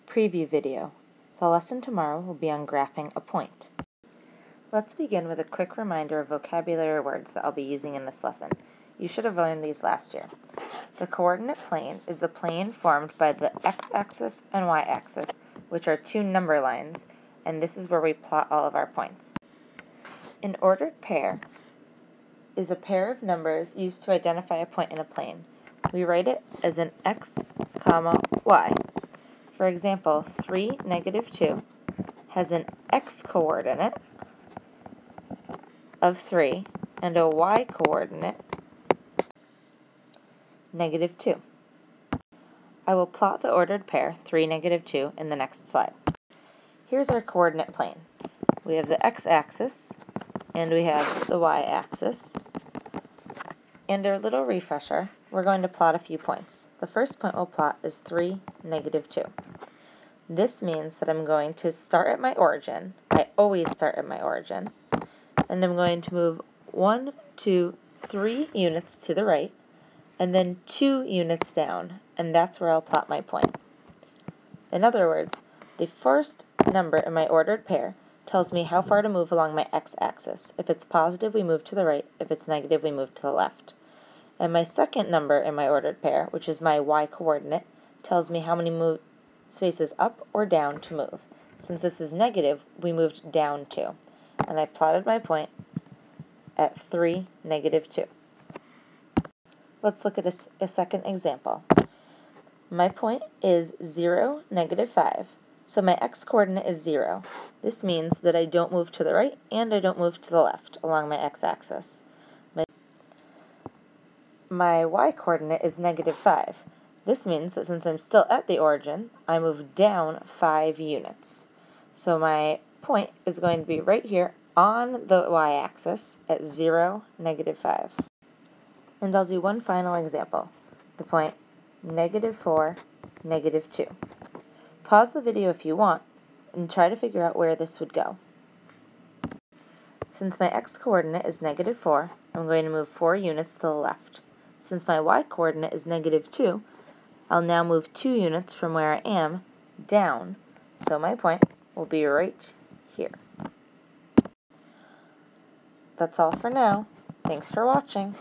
Preview video. The lesson tomorrow will be on graphing a point. Let's begin with a quick reminder of vocabulary words that I'll be using in this lesson. You should have learned these last year. The coordinate plane is the plane formed by the x-axis and y-axis, which are two number lines, and this is where we plot all of our points. An ordered pair is a pair of numbers used to identify a point in a plane. We write it as an x, y. For example, 3, -2 has an x-coordinate of 3 and a y-coordinate, -2. I will plot the ordered pair, 3, -2, in the next slide. Here's our coordinate plane. We have the x-axis, and we have the y-axis. And our little refresher, we're going to plot a few points. The first point we'll plot is 3, -2. This means that I'm going to start at my origin. I always start at my origin. And I'm going to move 1, 2, 3 units to the right, and then 2 units down, and that's where I'll plot my point. In other words, the first number in my ordered pair tells me how far to move along my x-axis. If it's positive, we move to the right. If it's negative, we move to the left. And my second number in my ordered pair, which is my y-coordinate, tells me how many spaces up or down to move. Since this is negative, we moved down 2. And I plotted my point at 3, -2. Let's look at a second example. My point is 0, -5. So my x-coordinate is 0. This means that I don't move to the right and I don't move to the left along my x-axis. My y-coordinate is -5. This means that since I'm still at the origin, I move down 5 units. So my point is going to be right here on the y-axis at 0, -5. And I'll do one final example, the point -4, -2. Pause the video if you want and try to figure out where this would go. Since my x-coordinate is -4, I'm going to move 4 units to the left. Since my y-coordinate is -2, I'll now move 2 units from where I am down, so my point will be right here. That's all for now. Thanks for watching.